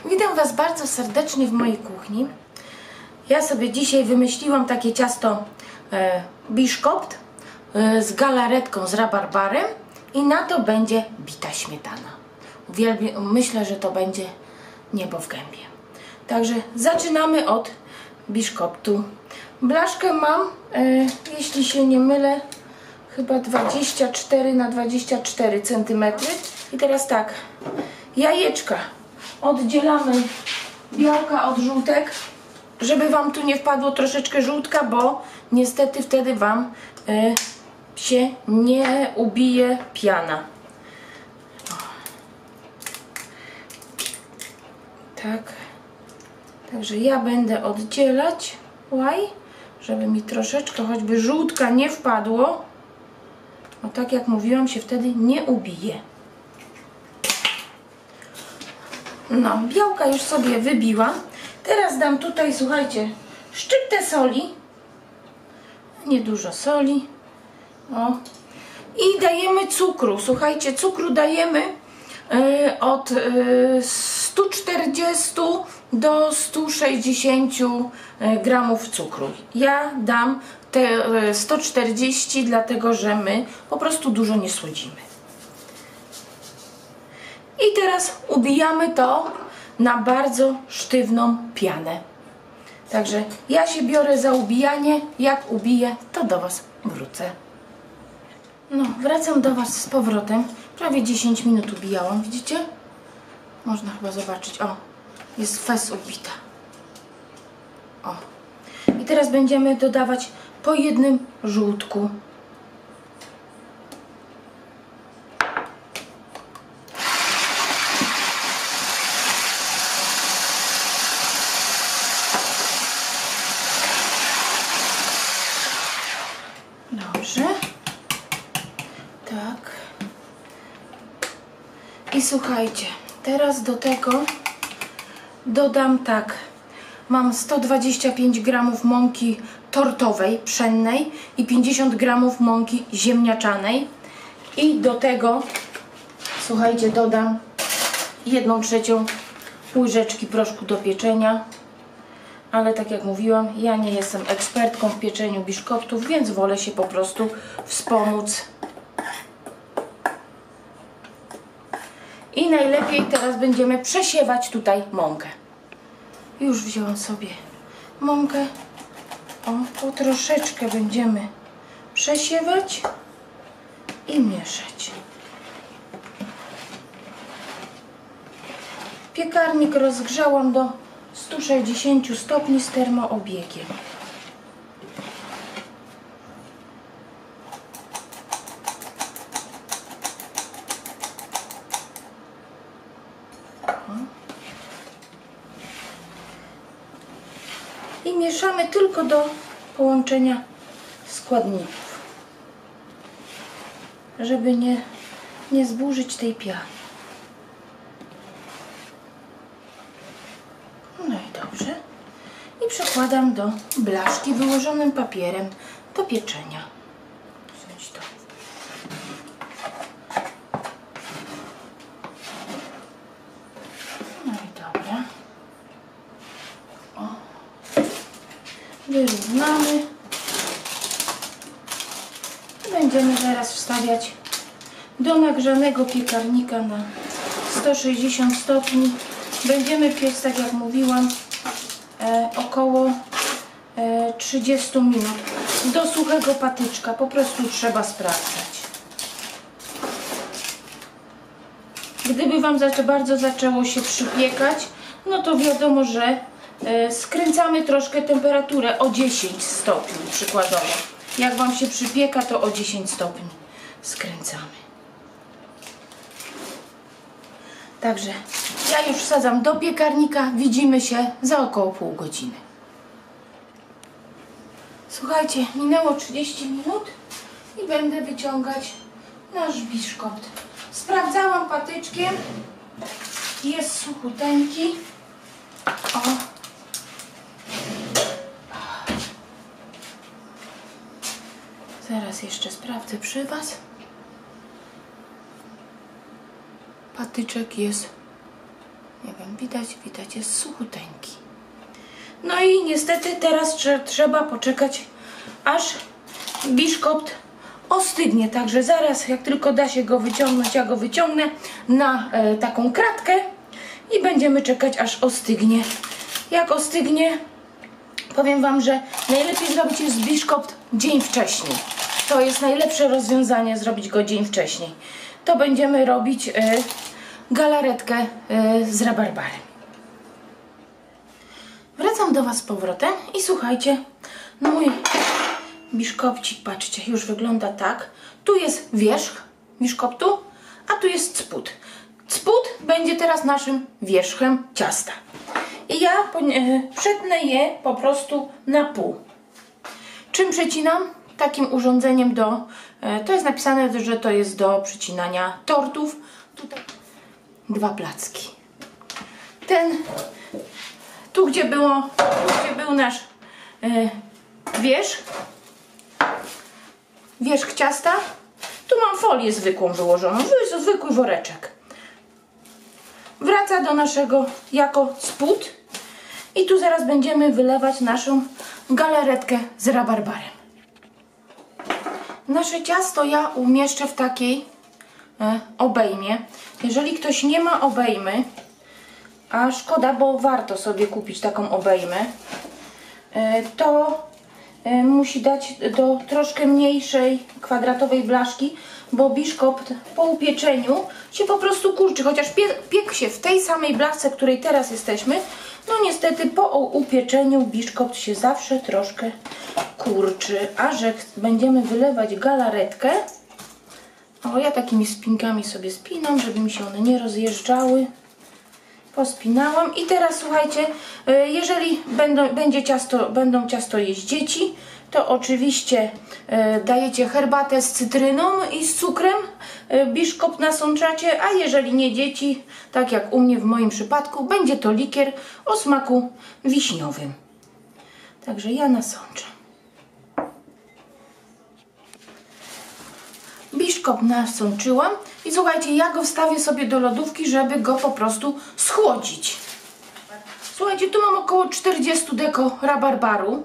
Witam Was bardzo serdecznie w mojej kuchni. Ja sobie dzisiaj wymyśliłam takie ciasto biszkopt z galaretką z rabarbarem i na to będzie bita śmietana. Myślę, że to będzie niebo w gębie. Także zaczynamy od biszkoptu. Blaszkę mam, jeśli się nie mylę, chyba 24 na 24 cm. I teraz tak, jajeczka oddzielamy białka od żółtek, żeby Wam tu nie wpadło troszeczkę żółtka, bo niestety wtedy Wam się nie ubije piana. Tak. Także ja będę oddzielać, żeby mi troszeczkę choćby żółtka nie wpadło, bo tak jak mówiłam, się wtedy nie ubije. No, białka już sobie wybiłam. Teraz dam tutaj, słuchajcie, szczyptę soli. Niedużo soli. O. I dajemy cukru. Słuchajcie, cukru dajemy od 140 do 160 gramów cukru. Ja dam te 140, dlatego że my po prostu dużo nie słodzimy. I teraz ubijamy to na bardzo sztywną pianę. Także ja się biorę za ubijanie. Jak ubiję, to do Was wrócę. No, wracam do Was z powrotem. Prawie 10 minut ubijałam, widzicie? Można chyba zobaczyć. O, jest fez ubita. O. I teraz będziemy dodawać po jednym żółtku. Dobrze. Tak. I słuchajcie, teraz do tego dodam tak. Mam 125 gramów mąki tortowej, pszennej i 50 gramów mąki ziemniaczanej. I do tego, słuchajcie, dodam 1/3 łyżeczki proszku do pieczenia. Ale tak jak mówiłam, ja nie jestem ekspertką w pieczeniu biszkoptów, więc wolę się po prostu wspomóc. I najlepiej teraz będziemy przesiewać tutaj mąkę. Już wzięłam sobie mąkę. O, po troszeczkę będziemy przesiewać i mieszać. Piekarnik rozgrzałam do 160 stopni z termoobiegiem. I mieszamy tylko do połączenia składników, żeby nie zburzyć tej piany. No i dobrze. I przekładam do blaszki wyłożonym papierem do pieczenia. Wziąć to. No i dobra. O. Wyrównamy. I będziemy teraz wstawiać do nagrzanego piekarnika na 160 stopni. Będziemy piec, tak jak mówiłam, około 30 minut. Do suchego patyczka. Po prostu trzeba sprawdzać. Gdyby Wam bardzo zaczęło się przypiekać, no to wiadomo, że skręcamy troszkę temperaturę o 10 stopni przykładowo. Jak Wam się przypieka, to o 10 stopni skręcamy. Także ja już wsadzam do piekarnika. Widzimy się za około pół godziny. Słuchajcie, minęło 30 minut i będę wyciągać nasz biszkopt. Sprawdzałam patyczkiem. Jest suchuteńki. O. Zaraz jeszcze sprawdzę przy Was. Patyczek jest, nie wiem, widać, jest suchuteńki. No i niestety teraz trzeba poczekać, aż biszkopt ostygnie. Także zaraz, jak tylko da się go wyciągnąć, ja go wyciągnę na taką kratkę i będziemy czekać, aż ostygnie. Jak ostygnie, powiem Wam, że najlepiej zrobić jest biszkopt dzień wcześniej. To jest najlepsze rozwiązanie, zrobić go dzień wcześniej. To będziemy robić galaretkę z rabarbarem. Wracam do Was z powrotem i słuchajcie, mój biszkopcik, patrzcie, już wygląda tak. Tu jest wierzch biszkoptu, a tu jest spód. Spód będzie teraz naszym wierzchem ciasta. I ja przetnę je po prostu na pół. Czym przecinam? Takim urządzeniem to jest napisane, że to jest do przycinania tortów. Tutaj 2 placki. Tu gdzie był nasz wierzch ciasta, tu mam folię zwykłą wyłożoną, zwykły woreczek. Wraca do naszego jako spód i tu zaraz będziemy wylewać naszą galaretkę z rabarbarem. Nasze ciasto ja umieszczę w takiej obejmie. Jeżeli ktoś nie ma obejmy, a szkoda, bo warto sobie kupić taką obejmę, to musi dać do troszkę mniejszej kwadratowej blaszki, bo biszkopt po upieczeniu się po prostu kurczy. Chociaż piekł się w tej samej blaszce, w której teraz jesteśmy, no niestety po upieczeniu biszkopt się zawsze troszkę kurczy. A że będziemy wylewać galaretkę, ja takimi spinkami sobie spinam, żeby mi się one nie rozjeżdżały. Pospinałam i teraz słuchajcie, jeżeli będą ciasto jeść dzieci, to oczywiście dajecie herbatę z cytryną i z cukrem, biszkopt nasączacie, a jeżeli nie dzieci, tak jak u mnie w moim przypadku, będzie to likier o smaku wiśniowym. Także ja nasączę. Biszkopt nasączyłam i słuchajcie, ja go wstawię sobie do lodówki, żeby go po prostu schłodzić. Słuchajcie, tu mam około 40 deko rabarbaru.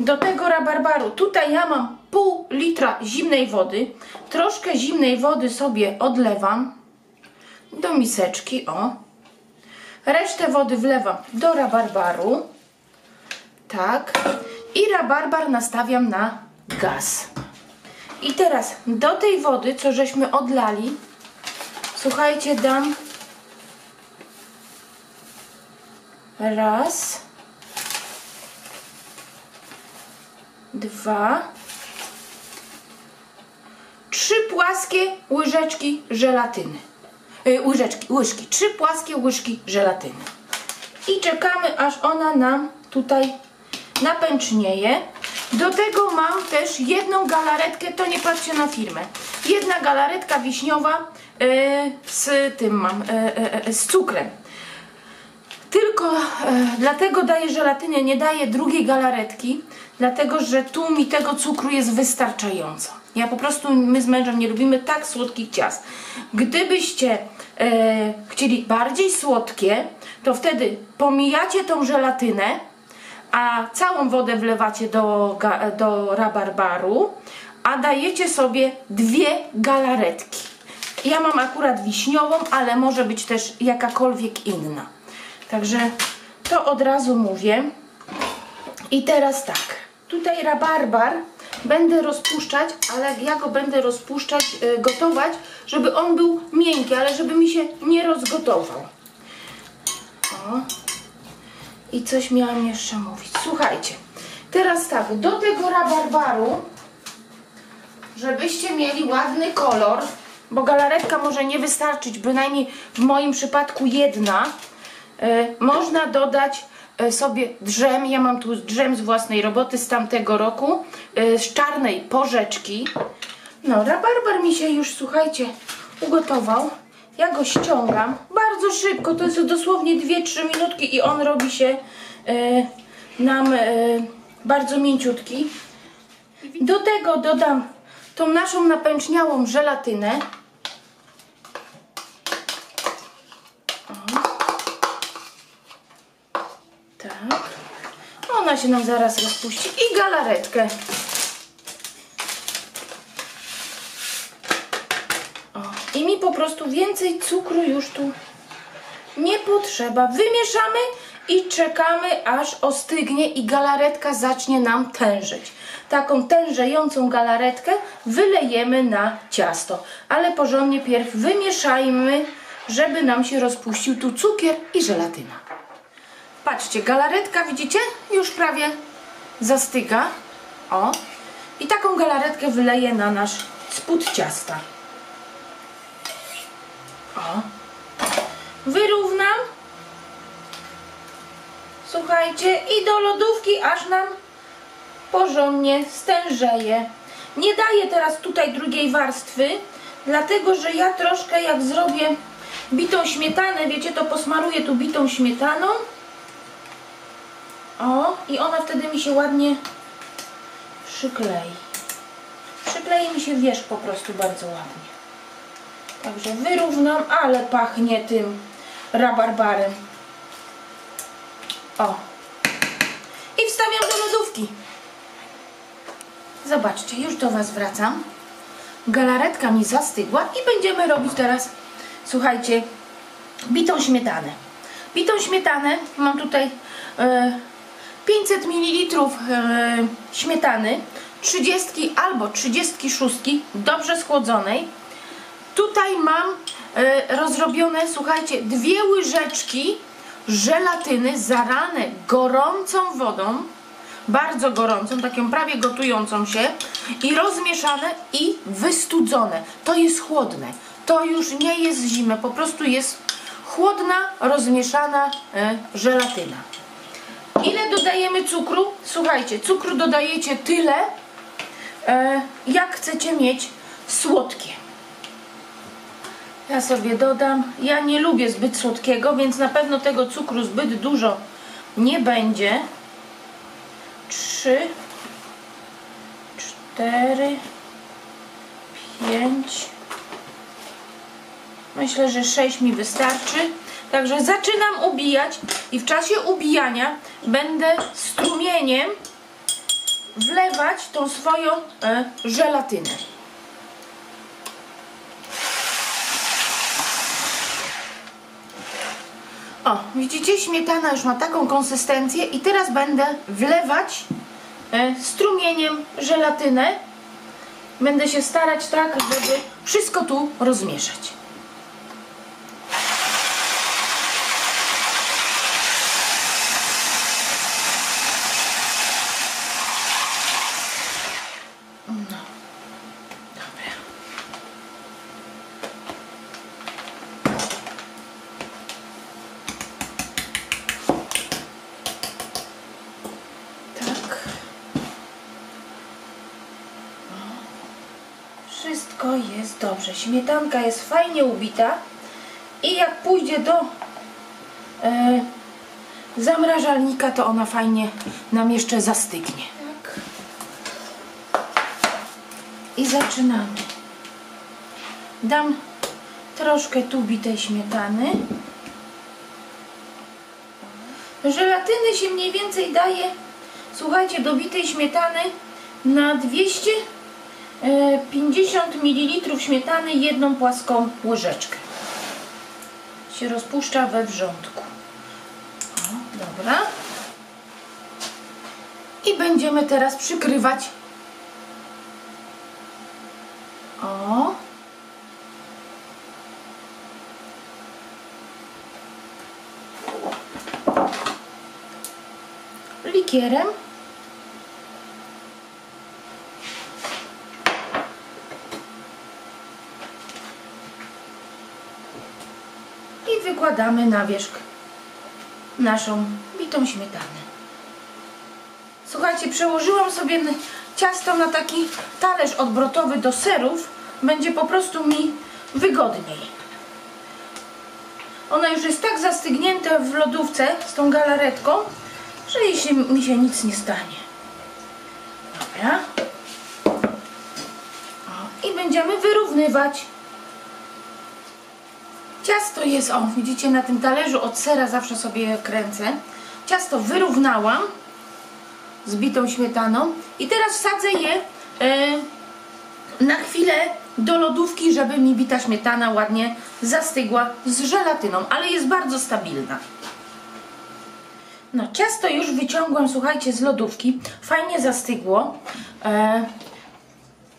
Do tego rabarbaru tutaj ja mam pół litra zimnej wody. Troszkę zimnej wody sobie odlewam do miseczki, Resztę wody wlewam do rabarbaru. Tak. I rabarbar nastawiam na gaz. I teraz do tej wody, co żeśmy odlali, słuchajcie, dam raz, 2, 3 płaskie łyżeczki żelatyny. Łyżki, 3 płaskie łyżki żelatyny. I czekamy, aż ona nam tutaj napęcznieje. Do tego mam też jedną galaretkę, to nie patrzcie na firmę. Jedna galaretka wiśniowa z cukrem. Tylko dlatego daję żelatynę, nie daję drugiej galaretki, dlatego że tu mi tego cukru jest wystarczająco. Ja po prostu, my z mężem nie lubimy tak słodkich ciast. Gdybyście chcieli bardziej słodkie, to wtedy pomijacie tą żelatynę, a całą wodę wlewacie do rabarbaru, a dajecie sobie 2 galaretki. Ja mam akurat wiśniową, ale może być też jakakolwiek inna. Także to od razu mówię. I teraz tak, tutaj rabarbar będę rozpuszczać, ale ja go będę rozpuszczać, gotować, żeby on był miękki, ale żeby mi się nie rozgotował. I coś miałam jeszcze mówić. Słuchajcie, teraz tak, do tego rabarbaru, żebyście mieli ładny kolor, bo galaretka może nie wystarczyć, bynajmniej w moim przypadku jedna, można dodać sobie drzem. Ja mam tu drzem z własnej roboty z tamtego roku, z czarnej porzeczki. No, rabarbar mi się już, słuchajcie, ugotował. Ja go ściągam bardzo szybko, to jest dosłownie 2-3 minutki i on robi się nam bardzo mięciutki. Do tego dodam tą naszą napęczniałą żelatynę. Ona się nam zaraz rozpuści. I galaretkę. O, i mi po prostu więcej cukru już tu nie potrzeba. Wymieszamy i czekamy, aż ostygnie i galaretka zacznie nam tężeć. Taką tężejącą galaretkę wylejemy na ciasto. Ale porządnie pierw wymieszajmy, żeby nam się rozpuścił tu cukier i żelatyna. Patrzcie, galaretka, widzicie? Już prawie zastyga. O. I taką galaretkę wyleję na nasz spód ciasta. O. Wyrównam. Słuchajcie, i do lodówki, aż nam porządnie stężeje. Nie daję teraz tutaj drugiej warstwy, dlatego że ja troszkę jak zrobię bitą śmietanę, wiecie, to posmaruję tu bitą śmietaną. O, i ona wtedy mi się ładnie przyklei. Przyklei mi się wierzch po prostu bardzo ładnie. Także wyrównam, ale pachnie tym rabarbarem. O. I wstawiam do lodówki. Zobaczcie, już do Was wracam. Galaretka mi zastygła i będziemy robić teraz, słuchajcie, bitą śmietanę. Bitą śmietanę mam tutaj 500 ml śmietany 30 albo 36 dobrze schłodzonej. Tutaj mam rozrobione, słuchajcie, 2 łyżeczki żelatyny zarane gorącą wodą, bardzo gorącą, taką prawie gotującą się, i rozmieszane i wystudzone. To jest chłodne, to już nie jest zimne, po prostu jest chłodna, rozmieszana żelatyna. Ile dodajemy cukru? Słuchajcie, cukru dodajecie tyle, jak chcecie mieć słodkie. Ja sobie dodam, ja nie lubię zbyt słodkiego, więc na pewno tego cukru zbyt dużo nie będzie. 3, 4, 5, myślę, że 6 mi wystarczy. Także zaczynam ubijać i w czasie ubijania będę strumieniem wlewać tą swoją żelatynę. O, widzicie, śmietana już ma taką konsystencję i teraz będę wlewać strumieniem żelatynę. Będę się starać tak, żeby wszystko tu rozmieszać. Wszystko jest dobrze. Śmietanka jest fajnie ubita i jak pójdzie do zamrażalnika, to ona fajnie nam jeszcze zastygnie. Tak. I zaczynamy. Dam troszkę tu bitej śmietany. Żelatyny się mniej więcej daje, słuchajcie, do bitej śmietany na 250 ml śmietany jedną płaską łyżeczkę. Się rozpuszcza we wrzątku. O, dobra. I będziemy teraz przykrywać. O. Likierem. I wykładamy na wierzch naszą bitą śmietanę. Słuchajcie, przełożyłam sobie ciasto na taki talerz odbrotowy do serów. Będzie po prostu mi wygodniej. Ona już jest tak zastygnięta w lodówce z tą galaretką, że mi się nic nie stanie. Dobra. O, i będziemy wyrównywać. Ciasto jest, o, widzicie, na tym talerzu od sera zawsze sobie kręcę. Ciasto wyrównałam. z bitą śmietaną. I teraz wsadzę je na chwilę do lodówki, żeby mi bita śmietana ładnie zastygła z żelatyną, ale jest bardzo stabilna. No, ciasto już wyciągłam, słuchajcie, z lodówki. Fajnie zastygło.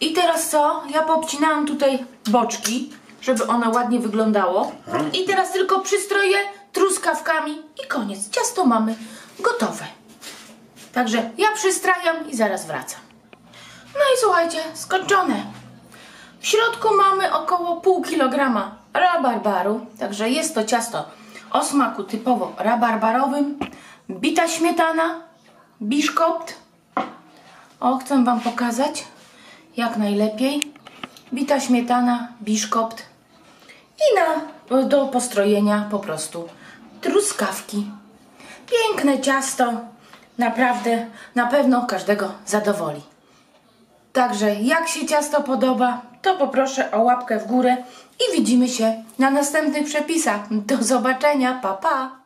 I teraz co? Ja poobcinałam tutaj boczki, żeby ono ładnie wyglądało. I teraz tylko przystroję truskawkami i koniec. Ciasto mamy gotowe. Także ja przystrajam i zaraz wracam. No i słuchajcie, skończone. W środku mamy około pół kilograma rabarbaru. Także jest to ciasto o smaku typowo rabarbarowym. Bita śmietana, biszkopt. O, chcę wam pokazać jak najlepiej. Bita śmietana, biszkopt i do postrojenia po prostu truskawki. Piękne ciasto, naprawdę, na pewno każdego zadowoli. Także jak się ciasto podoba, to poproszę o łapkę w górę i widzimy się na następnych przepisach. Do zobaczenia, pa pa!